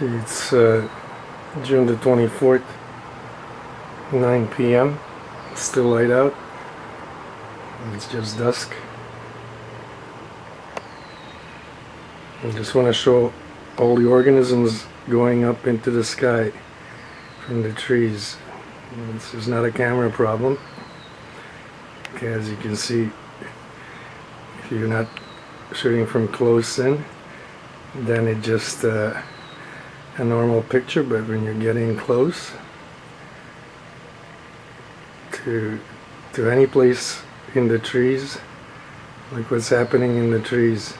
Okay, it's June the 24th, 9 p.m. It's still light out. It's just dusk. I just want to show all the organisms going up into the sky from the trees. This is not a camera problem. Okay, as you can see, if you're not shooting from close in, then it just a normal picture, but when you're getting close to any place in the trees, like what's happening in the trees,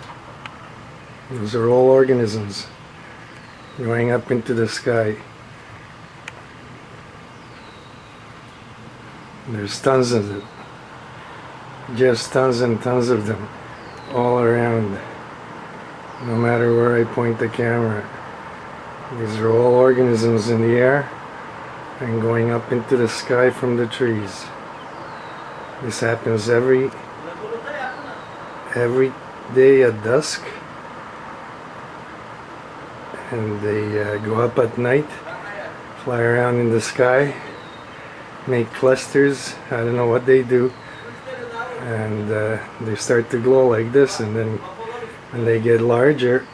those are all organisms going up into the sky. There's tons of them, just tons and tons of them all around, no matter where I point the camera. These are all organisms in the air and going up into the sky from the trees. This happens every day at dusk, and they go up at night, fly around in the sky, make clusters. I don't know what they do, and they start to glow like this, and then when they get larger,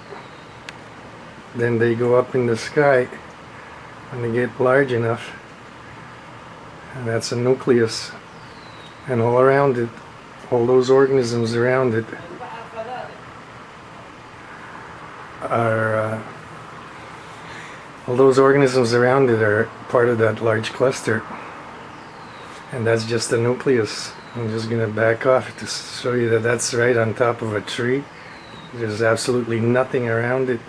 then they go up in the sky when they get large enough, and that's a nucleus. And all around it, all those organisms around it are part of that large cluster, and that's just the nucleus. I'm just going to back off to show you that that's right on top of a tree. There's absolutely nothing around it.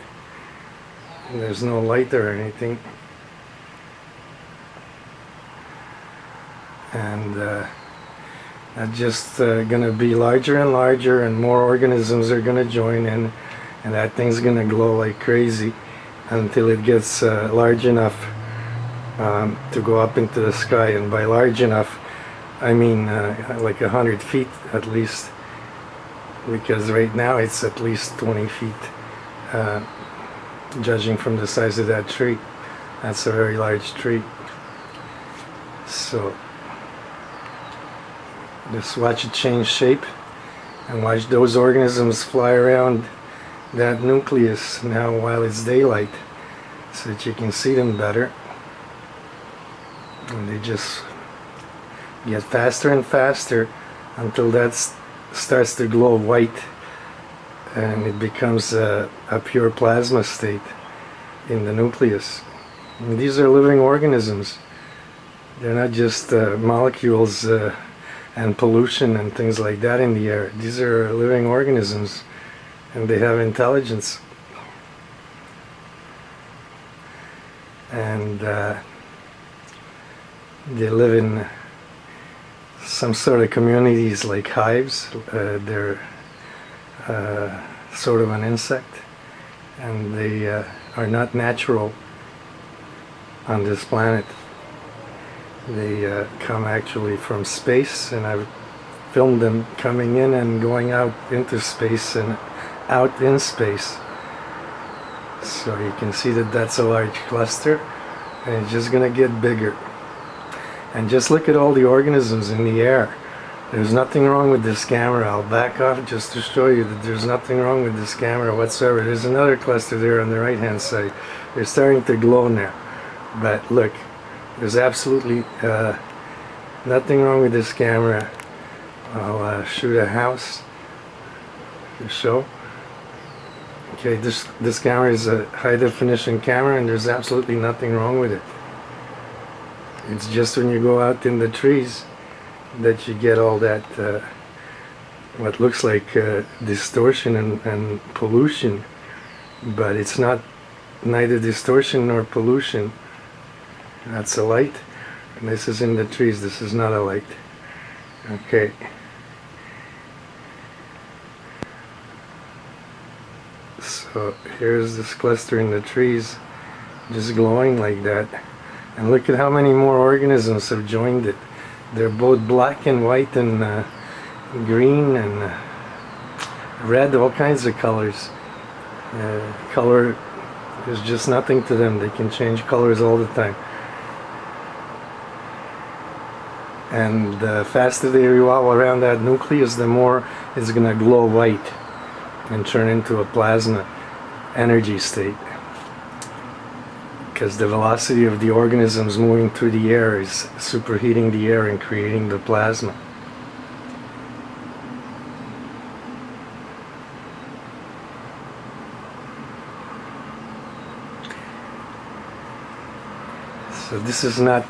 There's no light or anything, and that's just going to be larger and larger, and more organisms are going to join in, and that thing's going to glow like crazy until it gets large enough to go up into the sky. And by large enough, I mean like 100 feet at least, because right now it's at least 20 feet. Judging from the size of that tree, that's a very large tree. So just watch it change shape and watch those organisms fly around that nucleus now while it's daylight, so that you can see them better. And they just get faster and faster until that starts to glow white, and it becomes a pure plasma state in the nucleus. And these are living organisms. They're not just molecules and pollution and things like that in the air. These are living organisms, and they have intelligence. And they live in some sort of communities like hives. They're sort of an insect, and they are not natural on this planet. They come actually from space, and I've filmed them coming in and going out into space and out in space. So you can see that that's a large cluster, and it's just going to get bigger. And just look at all the organisms in the air. There's nothing wrong with this camera. I'll back off just to show you that there's nothing wrong with this camera whatsoever. There's another cluster there on the right hand side. They're starting to glow now. But look, there's absolutely nothing wrong with this camera. I'll shoot a house to show. Okay, this camera is a high definition camera, and there's absolutely nothing wrong with it. It's just when you go out in the trees that you get all that what looks like distortion and pollution, but it's not neither distortion nor pollution. That's a light, and this is in the trees. This is not a light. Okay, so here's this cluster in the trees just glowing like that, and look at how many more organisms have joined it. They're both black and white and green and red, all kinds of colors. Color There's just nothing to them. They can change colors all the time. And the faster they revolve around that nucleus, the more it's going to glow white and turn into a plasma energy state. Because the velocity of the organisms moving through the air is superheating the air and creating the plasma. So this is not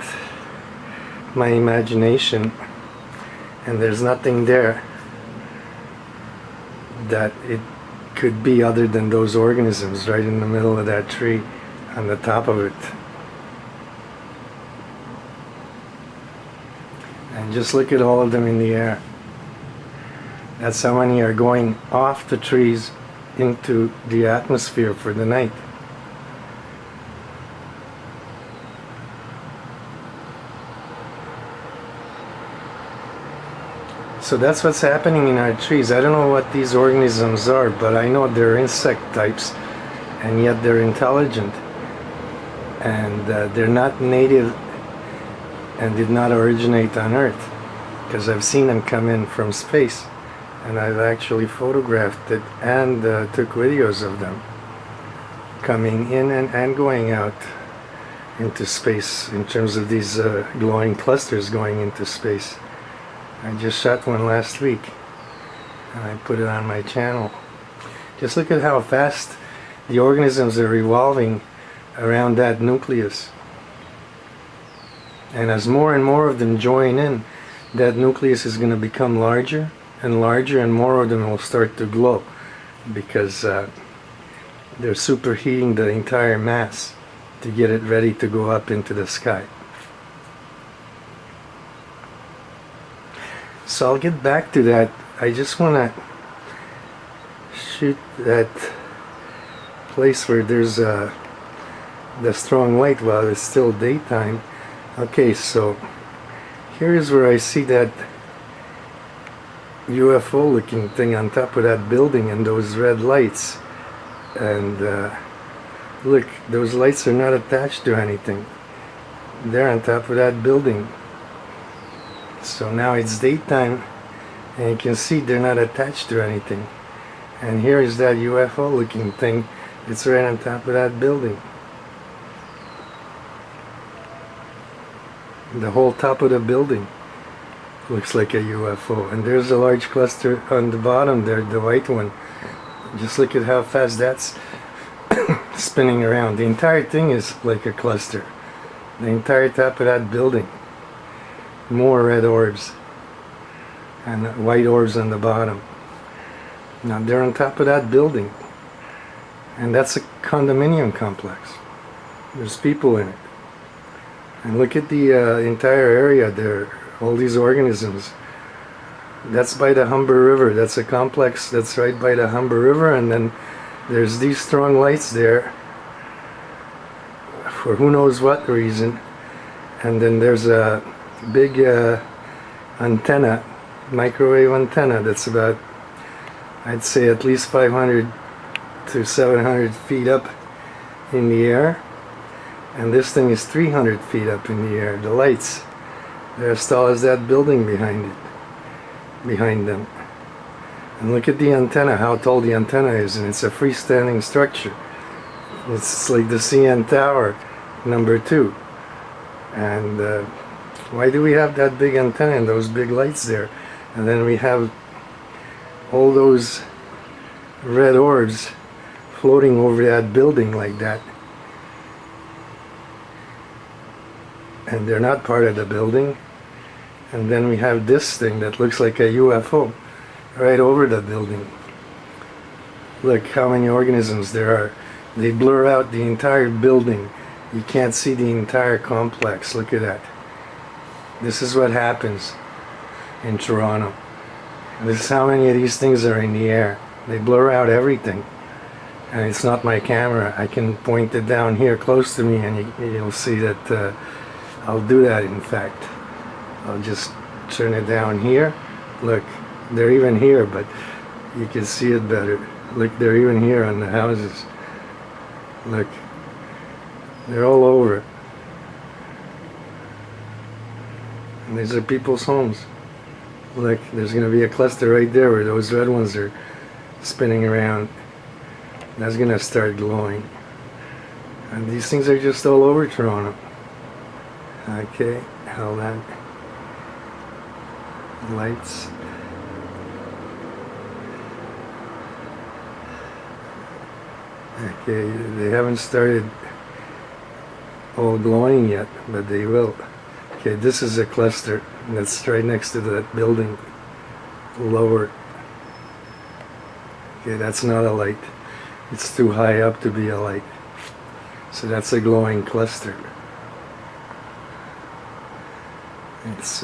my imagination, and there's nothing there that it could be other than those organisms right in the middle of that tree, on the top of it. And just look at all of them in the air. That's how many are going off the trees into the atmosphere for the night. So that's what's happening in our trees. I don't know what these organisms are, but I know they're insect types, and yet they're intelligent. And they're not native and did not originate on Earth, because I've seen them come in from space, and I've actually photographed it and took videos of them coming in and going out into space, in terms of these glowing clusters going into space. I just shot one last week and I put it on my channel. Just look at how fast the organisms are revolving around that nucleus. And as more and more of them join in, that nucleus is going to become larger and larger, and more of them will start to glow, because they're superheating the entire mass to get it ready to go up into the sky. So I'll get back to that. I just want to shoot that place where there's the strong light while it's still daytime. Okay, so here's where I see that UFO looking thing on top of that building and those red lights. And look, those lights are not attached to anything. They're on top of that building. So now it's daytime, and you can see they're not attached to anything. And here is that UFO looking thing. It's right on top of that building. The whole top of the building looks like a UFO. And there's a large cluster on the bottom there, the white one. Just look at how fast that's spinning around. The entire thing is like a cluster. The entire top of that building. More red orbs and white orbs on the bottom. Now they're on top of that building, and that's a condominium complex. There's people in it, and look at the entire area there, all these organisms. That's by the Humber River. That's a complex that's right by the Humber River, and then there's these strong lights there for who knows what reason. And then there's a big antenna, microwave antenna, that's about, I'd say, at least 500 to 700 feet up in the air. And this thing is 300 feet up in the air. The lights, they're as tall as that building behind them. And look at the antenna, how tall the antenna is, and it's a freestanding structure. It's like the CN Tower #2. And why do we have that big antenna and those big lights there? And then we have all those red orbs floating over that building like that. And they're not part of the building. And then we have this thing that looks like a UFO right over the building. Look how many organisms there are. They blur out the entire building. You can't see the entire complex. Look at that. This is what happens in Toronto. This is how many of these things are in the air. They blur out everything. And it's not my camera. I can point it down here close to me, and you'll see that I'll do that, in fact. I'll just turn it down here. Look, they're even here, but you can see it better. Look, they're even here on the houses. Look. They're all over. And these are people's homes. Look, there's going to be a cluster right there where those red ones are spinning around. That's going to start glowing. And these things are just all over Toronto. Okay, hold on. Lights. Okay, they haven't started all glowing yet, but they will. Okay, this is a cluster that's right next to that building. Lower. Okay, that's not a light. It's too high up to be a light. So that's a glowing cluster. It's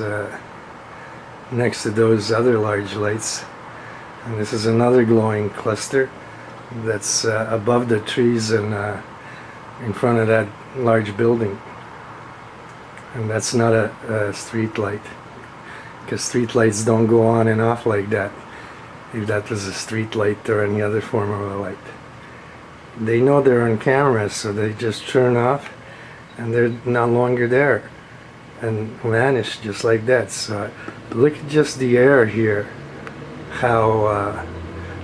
next to those other large lights. And this is another glowing cluster that's above the trees and in front of that large building. And that's not a street light, because street lights don't go on and off like that. If that was a street light or any other form of a light, they know they're on camera, so they just turn off and they're no longer there and vanish just like that. So look at just the air here, how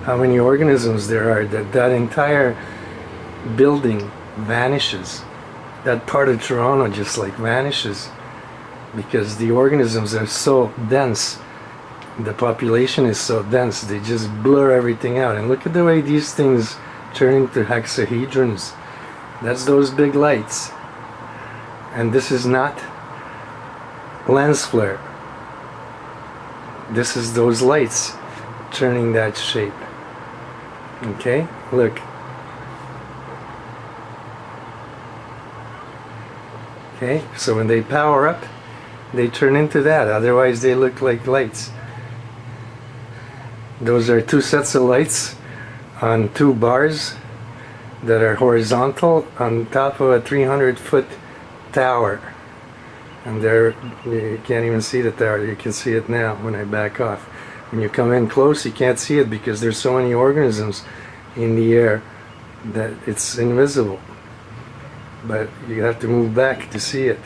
many organisms there are. That entire building vanishes. That part of Toronto just like vanishes because the organisms are so dense. The population is so dense, they just blur everything out. And look at the way these things turn into hexahedrons. That's those big lights. And this is not lens flare. This is those lights turning that shape. Okay, look. Okay, so when they power up, they turn into that. Otherwise they look like lights. Those are two sets of lights on two bars that are horizontal on top of a 300-foot tower. And there, you can't even see the tower. You can see it now when I back off. When you come in close, you can't see it because there's so many organisms in the air that it's invisible. But you have to move back to see it.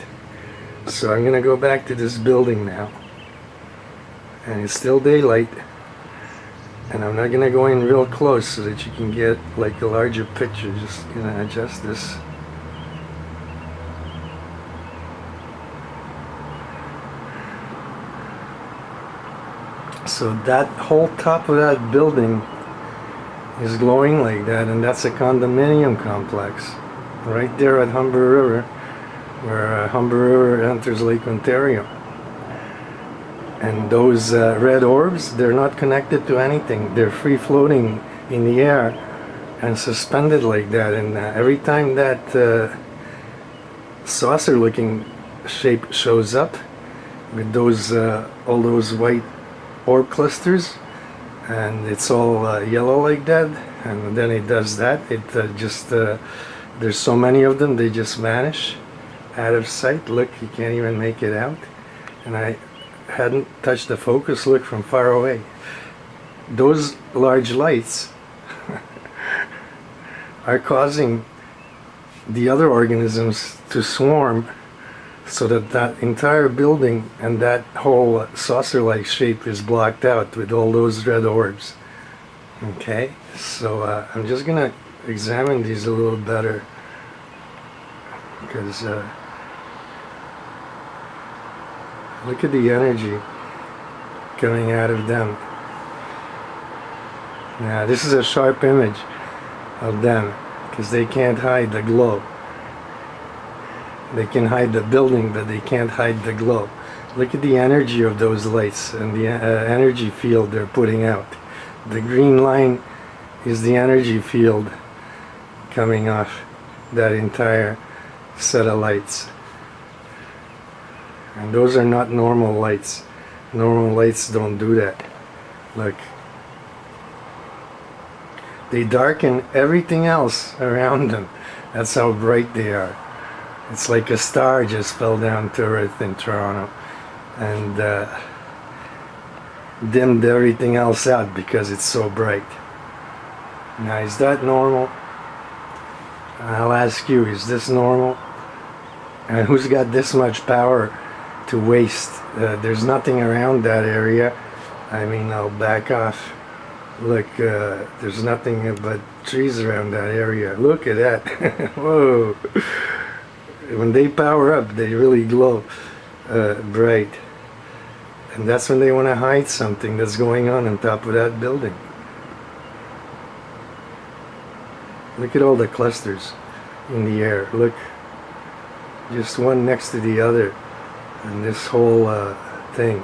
So I'm going to go back to this building now. And it's still daylight. And I'm not going to go in real close so that you can get like a larger picture. Just going to adjust this. So that whole top of that building is glowing like that, and that's a condominium complex right there at Humber River, where Humber River enters Lake Ontario. And those red orbs, they're not connected to anything. They're free floating in the air and suspended like that. And every time that saucer looking shape shows up with those all those white orb clusters, and it's all yellow like that, and then it does that, it just there's so many of them, they just vanish out of sight. Look, you can't even make it out. And I hadn't touched the focus. Look, from far away, those large lights are causing the other organisms to swarm, so that that entire building and that whole saucer-like shape is blocked out with all those red orbs. Okay, so I'm just gonna examine these a little better, because look at the energy coming out of them. Now this is a sharp image of them because they can't hide the glow. They can hide the building, but they can't hide the glow. Look at the energy of those lights and the energy field they're putting out. The green line is the energy field coming off that entire set of lights. And those are not normal lights. Normal lights don't do that. Look. They darken everything else around them. That's how bright they are. It's like a star just fell down to earth in Toronto and dimmed everything else out because it's so bright. Now, is that normal? I'll ask you, is this normal? And who's got this much power to waste? There's nothing around that area. I mean, I'll back off. Look, there's nothing but trees around that area. Look at that. Whoa. When they power up, they really glow bright. And that's when they want to hide something that's going on top of that building. Look at all the clusters in the air. Look, just one next to the other. And this whole thing.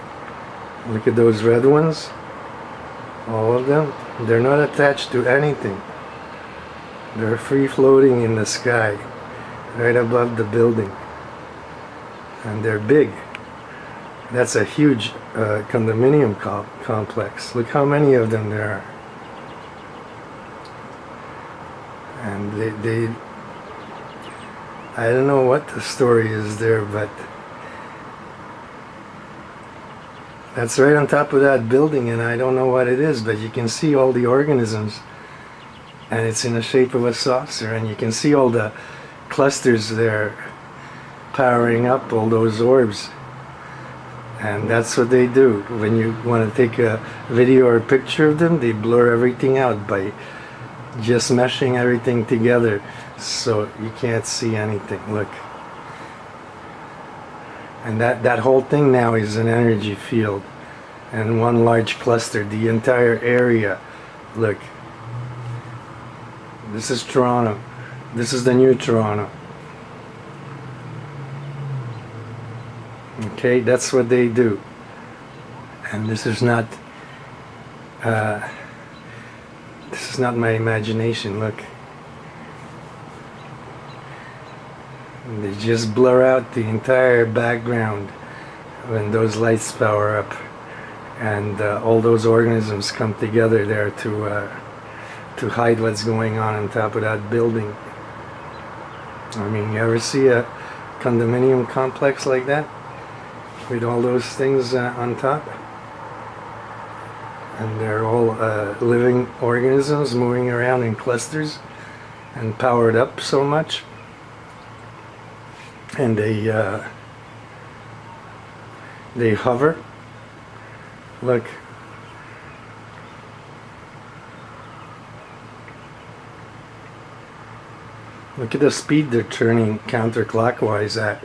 Look at those red ones. All of them. They're not attached to anything. They're free floating in the sky, right above the building. And they're big. That's a huge condominium complex. Look how many of them there are. And they I don't know what the story is there, but that's right on top of that building, and I don't know what it is, but you can see all the organisms, and it's in the shape of a saucer, and you can see all the clusters there powering up all those orbs. And that's what they do. When you want to take a video or a picture of them, they blur everything out by just meshing everything together so you can't see anything. Look. And that whole thing now is an energy field. And one large cluster, the entire area. Look. This is Toronto. This is the new Toronto. Okay, that's what they do. And this is not my imagination. Look. And they just blur out the entire background when those lights power up, and all those organisms come together there to hide what's going on top of that building. I mean, you ever see a condominium complex like that with all those things on top? And they're all living organisms moving around in clusters and powered up so much. And they hover. Look. Look at the speed they're turning counterclockwise at.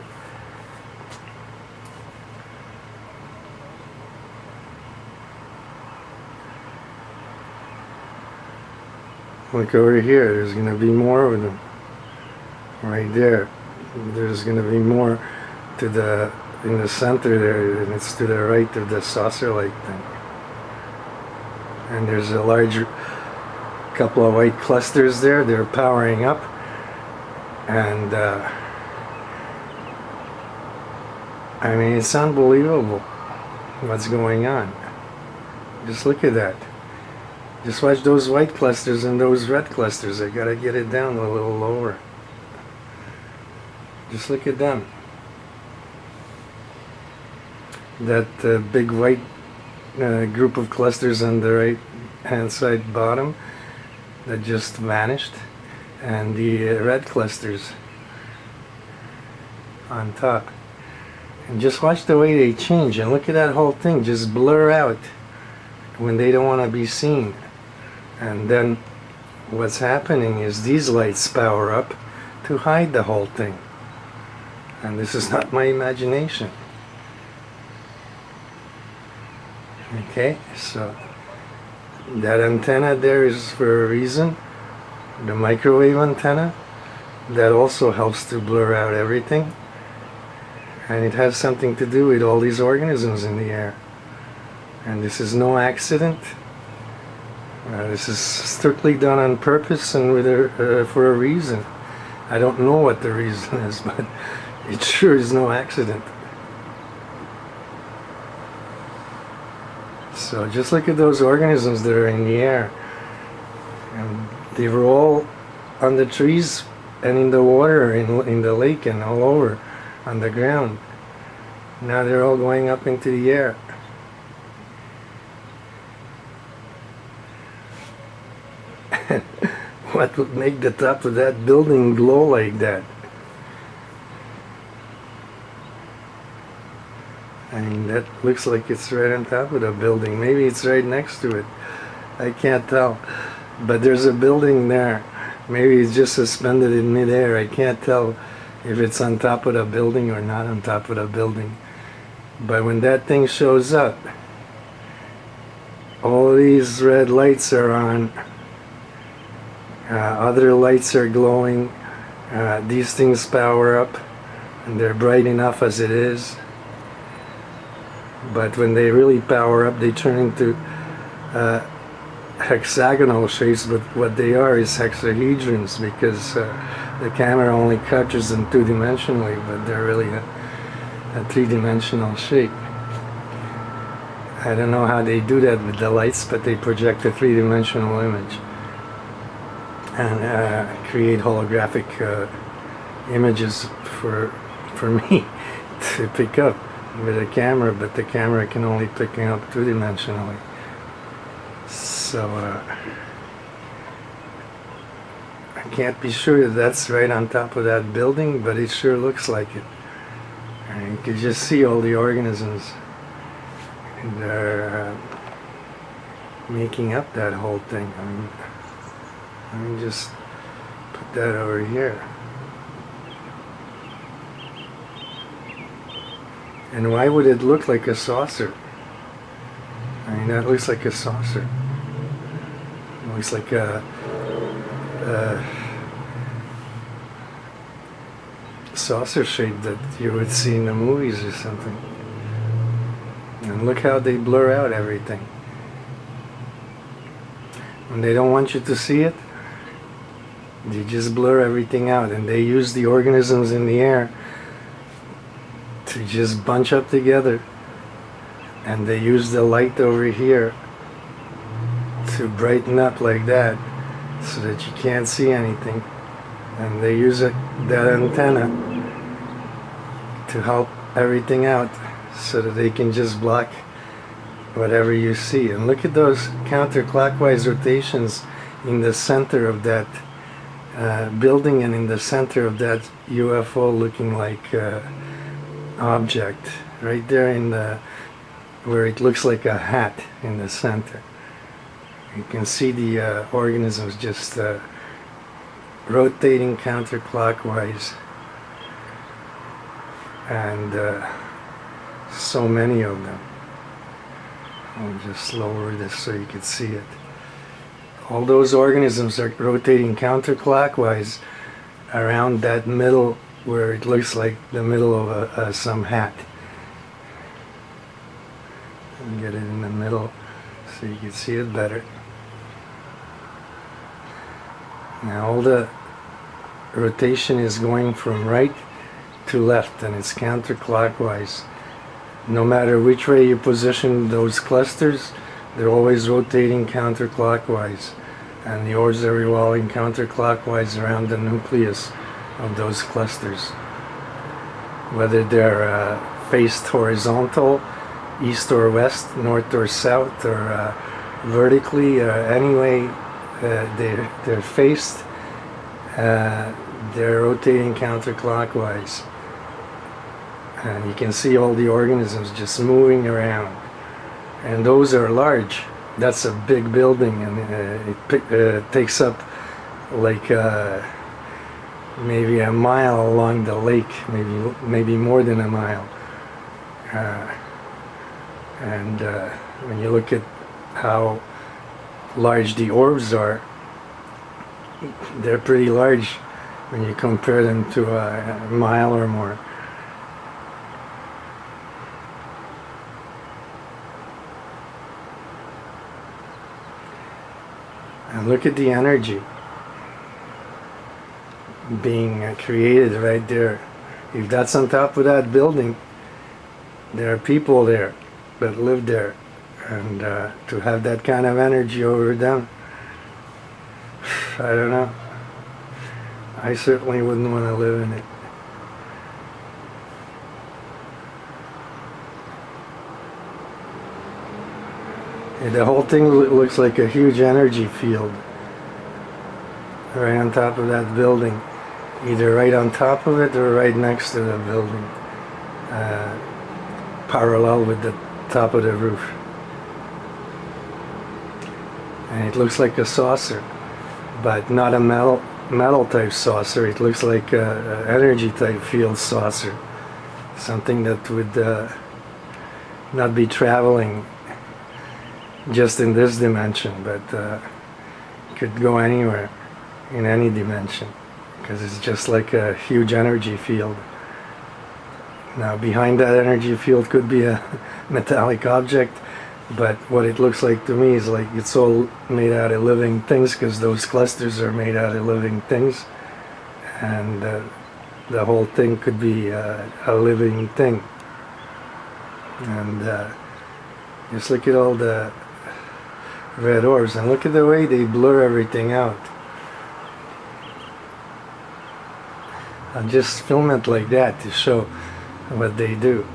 Look over here, there's going to be more of them. Right there. There's going to be more in the center there, and it's to the right of the saucer-like thing. And there's a large couple of white clusters there. They're powering up, and I mean, it's unbelievable what's going on. Just look at that. Just watch those white clusters and those red clusters. I gotta get it down a little lower. Just look at them. That big white group of clusters on the right hand side bottom that just vanished, and the red clusters on top. And just watch the way they change, and look at that whole thing just blur out when they don't want to be seen. And then what's happening is these lights power up to hide the whole thing. And this is not my imagination. Okay, so that antenna there is for a reason. The microwave antenna, that also helps to blur out everything. And it has something to do with all these organisms in the air. And this is no accident. This is strictly done on purpose and for a reason. I don't know what the reason is, but it sure is no accident. So just look at those organisms that are in the air. And they were all on the trees and in the water, in the lake and all over on the ground. Now they're all going up into the air. What would make the top of that building glow like that? mean, that looks like it's right on top of the building. Maybe it's right next to it. I can't tell. But there's a building there. Maybe it's just suspended in midair. I can't tell if it's on top of the building or not on top of the building. But when that thing shows up, all these red lights are on. Other lights are glowing. These things power up, and they're bright enough as it is. But when they really power up, they turn into hexagonal shapes, but what they are is hexahedrons, because the camera only captures them two-dimensionally, but they're really a three-dimensional shape. I don't know how they do that with the lights, but they project a three-dimensional image and create holographic images for me to pick up with a camera, but the camera can only pick them up two-dimensionally. So I can't be sure that that's right on top of that building, but it sure looks like it. And you can just see all the organisms, and they're making up that whole thing. I mean, let me just put that over here. And why would it look like a saucer? I mean, that looks like a saucer. It looks like a saucer shape that you would see in the movies or something. And look how they blur out everything. When they don't want you to see it, they just blur everything out, and they use the organisms in the air to just bunch up together, and they use the light over here to brighten up like that so that you can't see anything, and they use that antenna to help everything out so that they can just block whatever you see. And look at those counterclockwise rotations in the center of that building and in the center of that UFO looking like object right there in the where it looks like a hat in the center. You can see the organisms just rotating counterclockwise, and so many of them. I'll just lower this so you can see it. All those organisms are rotating counterclockwise around that middle where it looks like the middle of some hat. And get it in the middle so you can see it better. Now all the rotation is going from right to left, and it's counterclockwise. No matter which way you position those clusters, they're always rotating counterclockwise, and the orbs are revolving counterclockwise around the nucleus of those clusters. Whether they're faced horizontal, east or west, north or south, or vertically, any way they're faced, they're rotating counterclockwise. And you can see all the organisms just moving around. And those are large. That's a big building, and it takes up like maybe a mile along the lake, maybe more than a mile. And when you look at how large the orbs are, they're pretty large when you compare them to a mile or more. And look at the energy being created right there. If that's on top of that building, there are people there that live there, and to have that kind of energy over them, I don't know. I certainly wouldn't want to live in it. The whole thing looks like a huge energy field right on top of that building, either right on top of it or right next to the building. parallel with the top of the roof. And it looks like a saucer, but not a metal type saucer. It looks like a energy type field saucer, something that would not be traveling just in this dimension, but could go anywhere in any dimension, because it's just like a huge energy field. Now behind that energy field could be a metallic object, but what it looks like to me is like it's all made out of living things, because those clusters are made out of living things, and the whole thing could be a living thing. And just look at all the red orbs, and look at the way they blur everything out. I'll just film it like that to show what they do.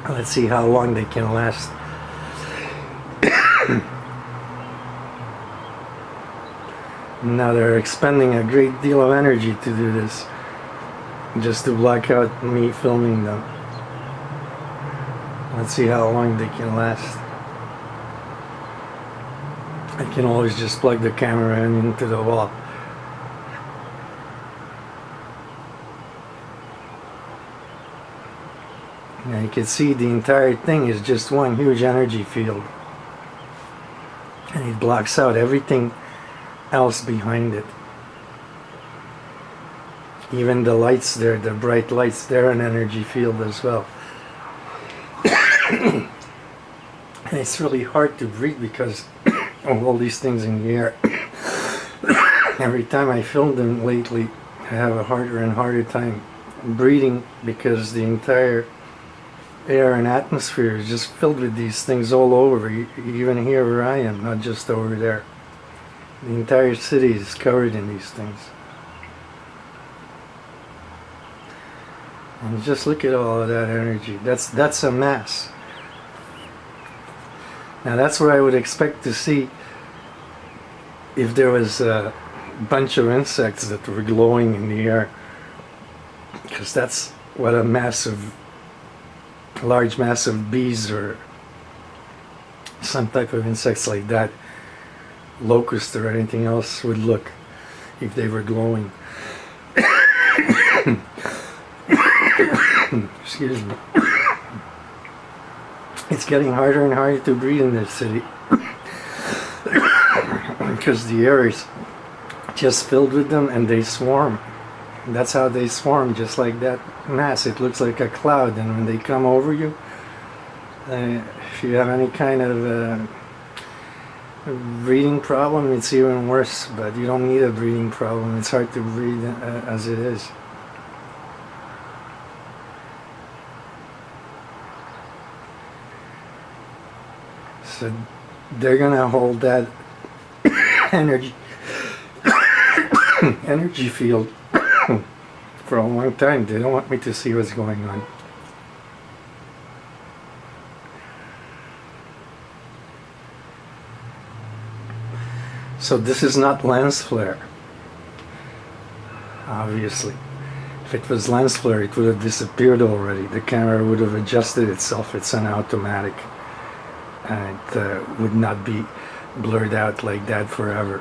Let's see how long they can last. Now they're expending a great deal of energy to do this, just to block out me filming them. Let's see how long they can last. I can always just plug the camera into the wall. Now you can see the entire thing is just one huge energy field, and it blocks out everything else behind it. Even the lights there, the bright lights, they're an energy field as well. And it's really hard to breathe because of all these things in the air. Every time I film them lately, I have a harder and harder time breathing, because the entire air and atmosphere is just filled with these things all over, even here where I am, not just over there. The entire city is covered in these things. And just look at all of that energy. That's a mass. Now that's what I would expect to see if there was a bunch of insects that were glowing in the air, because that's what a large mass of bees or some type of insects like that, locusts or anything else, would look if they were glowing. Excuse me. It's getting harder and harder to breathe in this city because the air is just filled with them, and they swarm. That's how they swarm, just like that mass. It looks like a cloud, and when they come over you, if you have any kind of breathing problem, it's even worse. But you don't need a breathing problem. It's hard to breathe as it is. So they're gonna hold that energy field for a long time. They don't want me to see what's going on. So this is not lens flare, obviously. If it was lens flare, it would have disappeared already. The camera would have adjusted itself. It's an automatic, and it would not be blurred out like that forever,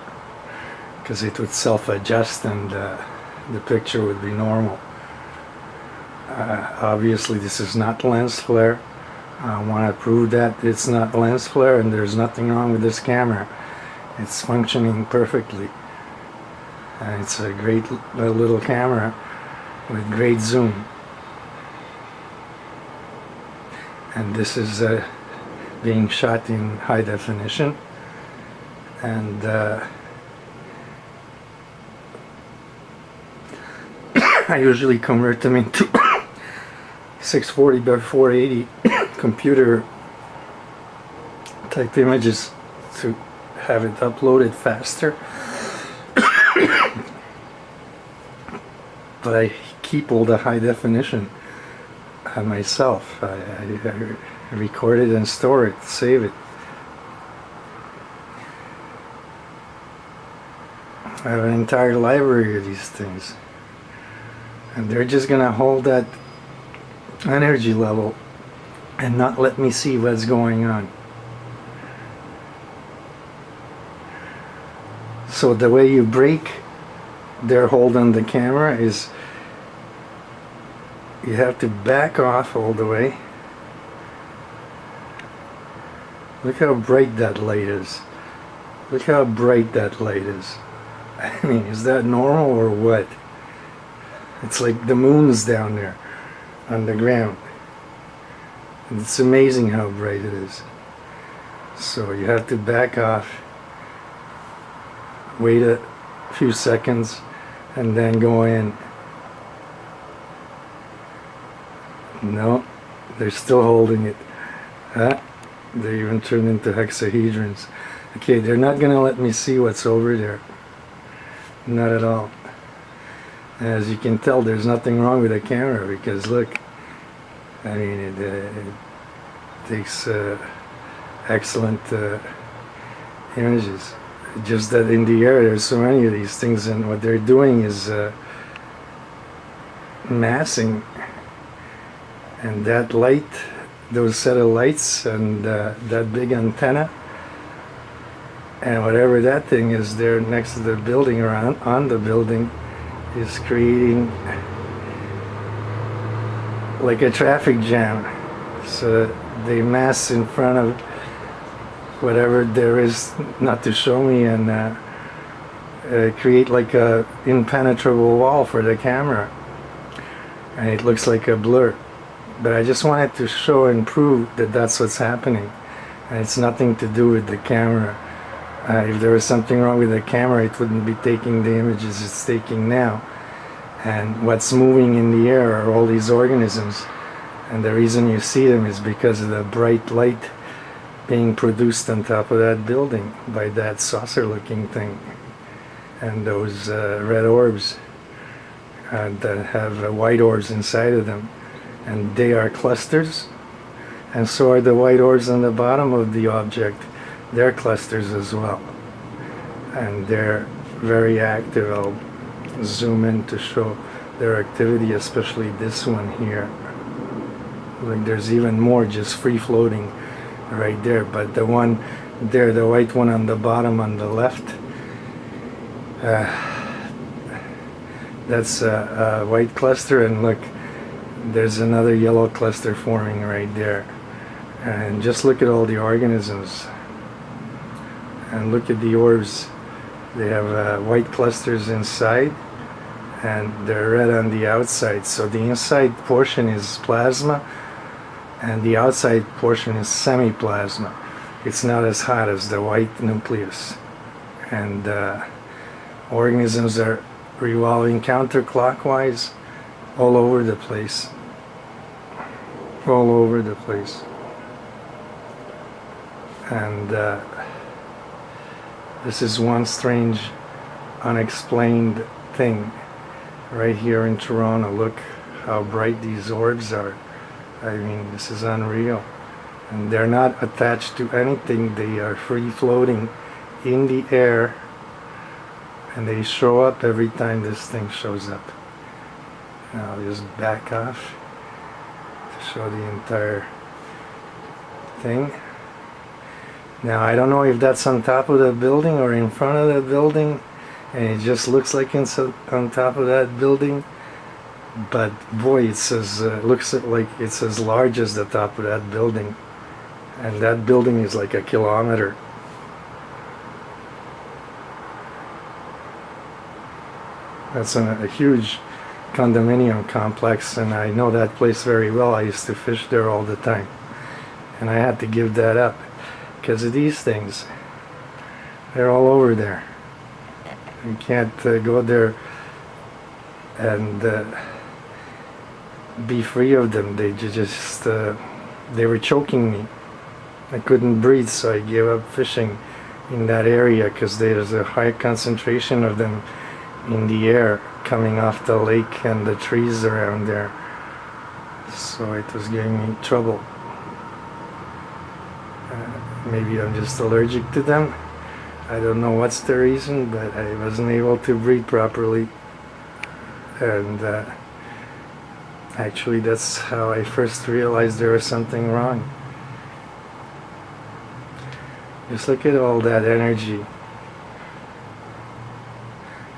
because it would self-adjust, and the picture would be normal. Obviously this is not lens flare. I want to prove that it's not lens flare, and there's nothing wrong with this camera. It's functioning perfectly, and it's a great little camera with great zoom. And this is being shot in high definition, and I usually convert them into 640 by 480 computer type images to have it uploaded faster. But I keep all the high definition myself. I record it and store it, save it. I have an entire library of these things, and they're just gonna hold that energy level and not let me see what's going on. So the way you break their hold on the camera is you have to back off all the way. Look how bright that light is. Look how bright that light is. I mean, is that normal or what? It's like the moon's down there on the ground. And it's amazing how bright it is. So you have to back off, wait a few seconds, and then go in. No, they're still holding it. They even turned into hexahedrons. Okay, they're not going to let me see what's over there. Not at all. As you can tell, there's nothing wrong with the camera because look, I mean, it takes excellent images. Just that in the air there's so many of these things, and what they're doing is massing. And that light, those set of lights, and that big antenna, and whatever that thing is there next to the building or on the building, is creating like a traffic jam. So they mass in front of whatever there is not to show me, and create like a impenetrable wall for the camera, and it looks like a blur. But I just wanted to show and prove that that's what's happening, and it's nothing to do with the camera. If there was something wrong with the camera, it wouldn't be taking the images it's taking now. And what's moving in the air are all these organisms, and the reason you see them is because of the bright light being produced on top of that building by that saucer-looking thing, and those red orbs that have white orbs inside of them, and they are clusters, and so are the white orbs on the bottom of the object. They're clusters as well, and they're very active. I'll zoom in to show their activity, especially this one here. Like there's even more just free floating right there, but the one there, the white one on the bottom on the left, that's a white cluster, and look, there's another yellow cluster forming right there. And just look at all the organisms, and look at the orbs. They have white clusters inside, and they're red on the outside. So the inside portion is plasma, and the outside portion is semi-plasma. It's not as hot as the white nucleus. And organisms are revolving counterclockwise all over the place. All over the place. And this is one strange, unexplained thing right here in Toronto. Look how bright these orbs are. I mean, this is unreal. And they're not attached to anything. They are free floating in the air, and they show up every time this thing shows up. And I'll just back off to show the entire thing. Now I don't know if that's on top of the building or in front of the building, and it just looks like it's on top of that building, but boy, it's looks like it's as large as the top of that building, and that building is like a kilometer. That's a huge condominium complex, and I know that place very well. I used to fish there all the time, and I had to give that up because of these things. They're all over there. You can't go there and be free of them. They just they were choking me. I couldn't breathe, so I gave up fishing in that area because there's a high concentration of them in the air coming off the lake and the trees around there. So it was giving me trouble. Maybe I'm just allergic to them. I don't know what's the reason, but I wasn't able to breathe properly. And Actually, that's how I first realized there was something wrong. Just look at all that energy.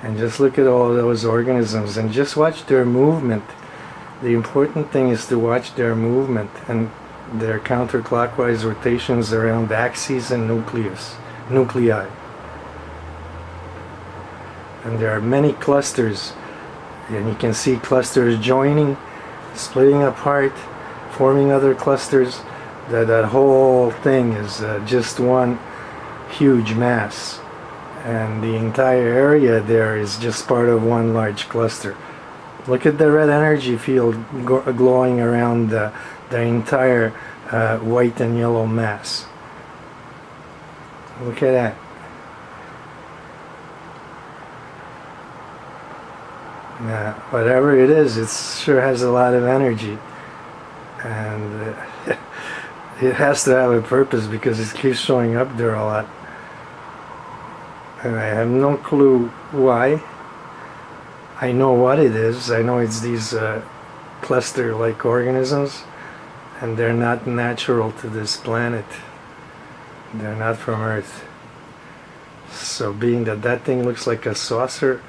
And just look at all those organisms and just watch their movement. The important thing is to watch their movement and their counterclockwise rotations around axes and nuclei. And there are many clusters, and you can see clusters joining, splitting apart, forming other clusters. That whole thing is just one huge mass, and the entire area there is just part of one large cluster. Look at the red energy field glowing around the entire white and yellow mass. Look at that. Now, whatever it is, it sure has a lot of energy, and it has to have a purpose because it keeps showing up there a lot. And I have no clue why. I know what it is. I know it's these cluster-like organisms, and they're not natural to this planet. They're not from Earth. So being that that thing looks like a saucer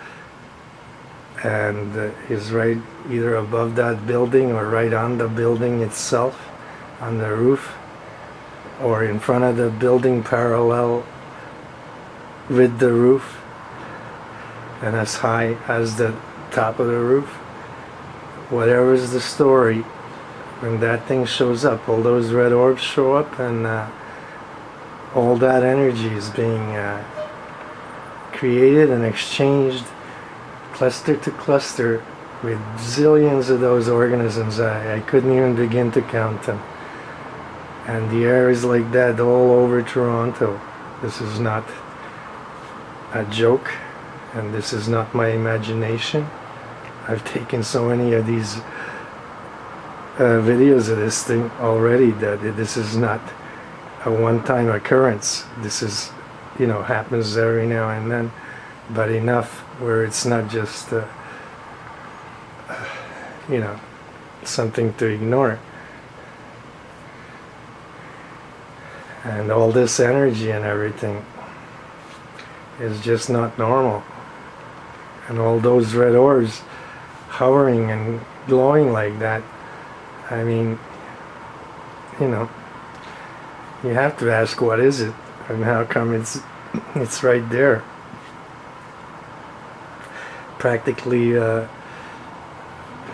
and is right either above that building or right on the building itself, on the roof, or in front of the building parallel with the roof and as high as the top of the roof. Whatever is the story, when that thing shows up, all those red orbs show up, and all that energy is being created and exchanged cluster to cluster with zillions of those organisms. I couldn't even begin to count them. And the air is like that all over Toronto. This is not a joke, and this is not my imagination. I've taken so many of these videos of this thing already that this is not a one-time occurrence. This is, happens every now and then, but enough where it's not just, something to ignore. And all this energy and everything is just not normal. And all those red orbs hovering and glowing like that, I mean, you have to ask, what is it? And how come it's right there? Practically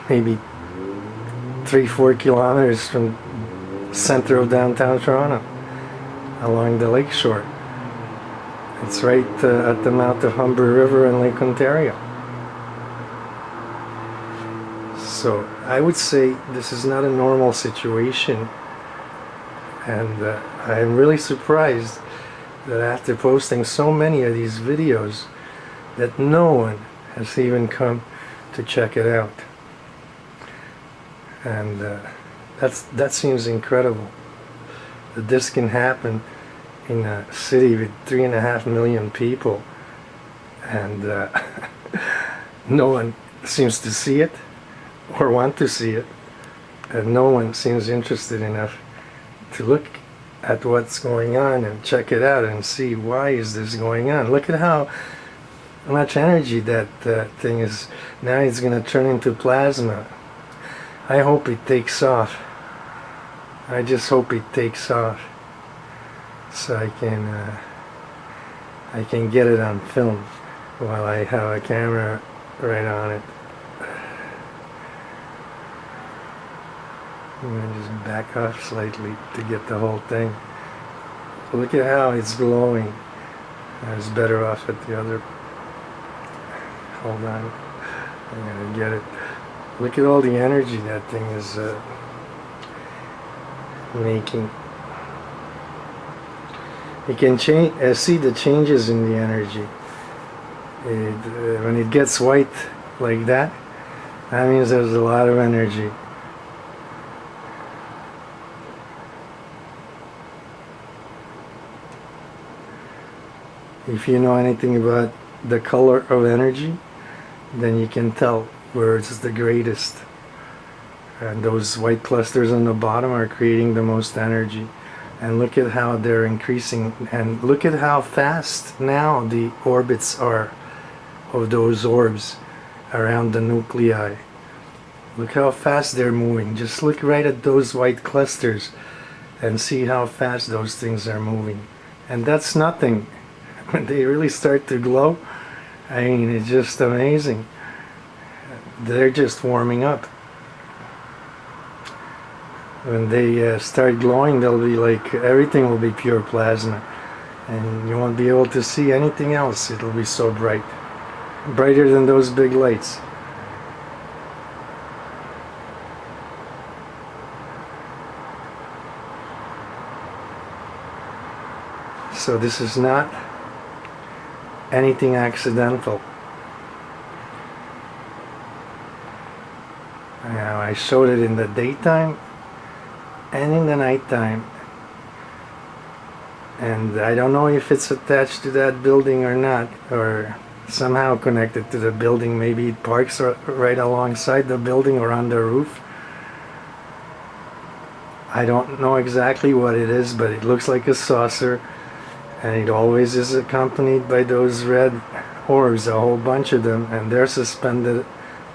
maybe 3-4 kilometers from the center of downtown Toronto, along the lakeshore. It's right at the mouth of Humber River and Lake Ontario. So I would say this is not a normal situation, and I'm really surprised that after posting so many of these videos that no one has even come to check it out. And that seems incredible that this can happen in a city with 3.5 million people, and no one seems to see it or want to see it, and no one seems interested enough to look at what's going on and check it out and see why is this going on. Look at how much energy that thing is. Now it's going to turn into plasma. I hope it takes off. I just hope it takes off, so I can get it on film while I have a camera right on it. I'm going to just back off slightly to get the whole thing. Look at how it's glowing. I was better off at the other. Hold on. I'm going to get it. Look at all the energy that thing is making. You can see the changes in the energy. When it gets white like that, that means there's a lot of energy. If you know anything about the color of energy, then you can tell where it's the greatest. And those white clusters on the bottom are creating the most energy. And look at how they're increasing, and look at how fast now the orbits are of those orbs around the nuclei. Look how fast they're moving. Just look right at those white clusters and see how fast those things are moving. And that's nothing. When they really start to glow, I mean, it's just amazing. They're just warming up. When they start glowing, they'll be like, everything will be pure plasma. And you won't be able to see anything else. It'll be so bright. Brighter than those big lights. So this is not anything accidental. Now, I showed it in the daytime and in the nighttime, and I don't know if it's attached to that building or not, or somehow connected to the building. Maybe it parks right alongside the building or on the roof. I don't know exactly what it is, but it looks like a saucer, and it always is accompanied by those red orbs, a whole bunch of them, and they're suspended.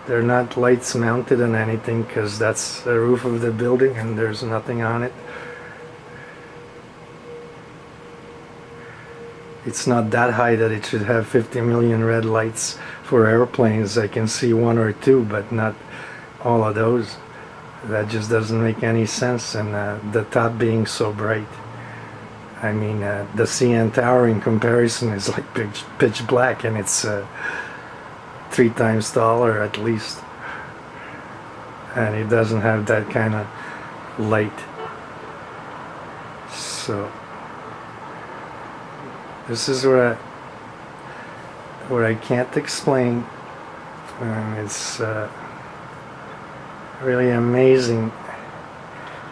They're not lights mounted on anything, because that's the roof of the building and there's nothing on it. It's not that high that it should have 50 million red lights for airplanes. I can see one or two, but not all of those. That just doesn't make any sense, and the top being so bright. I mean, the CN Tower in comparison is like pitch black, and it's 3 times taller at least, and it doesn't have that kind of light. So this is what I can't explain, and it's really amazing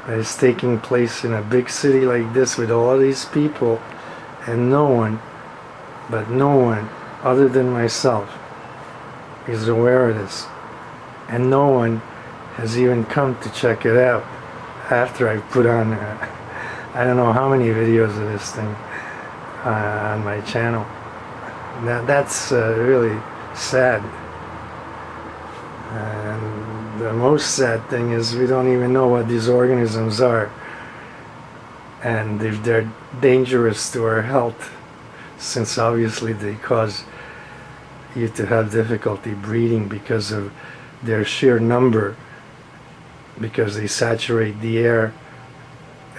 that it's taking place in a big city like this with all these people, and no one other than myself is aware of this, and no one has even come to check it out after I put on I don't know how many videos of this thing on my channel. That's really sad. And the most sad thing is we don't even know what these organisms are, and if they're dangerous to our health, since obviously they cause you to have difficulty breathing because of their sheer number, because they saturate the air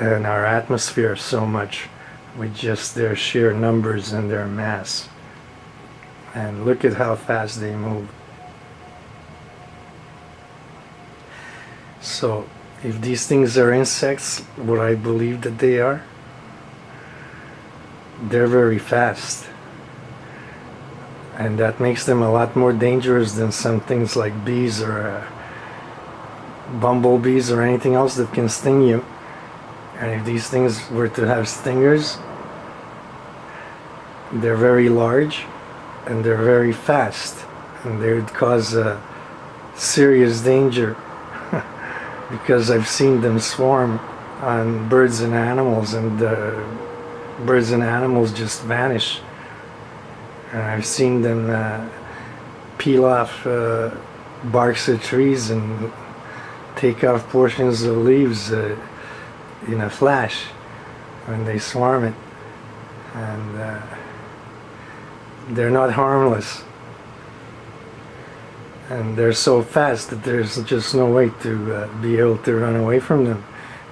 and our atmosphere so much with just their sheer numbers and their mass. And look at how fast they move. So if these things are insects, what I believe that they are, they're very fast. And that makes them a lot more dangerous than some things like bees or bumblebees or anything else that can sting you. And if these things were to have stingers, they're very large and they're very fast, and they would cause serious danger because I've seen them swarm on birds and animals, and the birds and animals just vanish. And I've seen them peel off barks of trees and take off portions of leaves in a flash when they swarm it. And they're not harmless. And they're so fast that there's just no way to be able to run away from them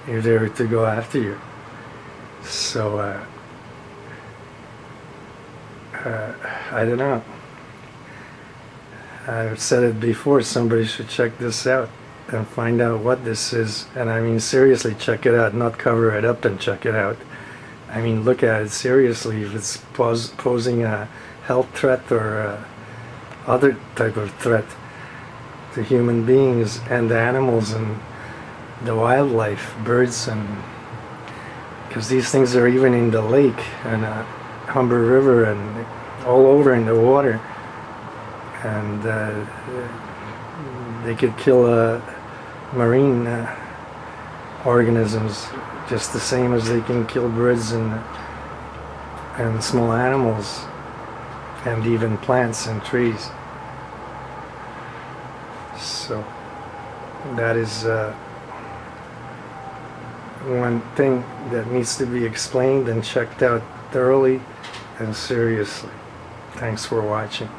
if they were to go after you. So I don't know. I've said it before, somebody should check this out and find out what this is. And I mean, seriously, check it out, not cover it up and check it out. I mean, look at it seriously. If it's posing a health threat or other type of threat to human beings and animals and the wildlife, birds, and because these things are even in the lake and Humber River and all over in the water, and they could kill marine organisms, just the same as they can kill birds and small animals, and even plants and trees. So that is one thing that needs to be explained and checked out thoroughly and seriously. Thanks for watching.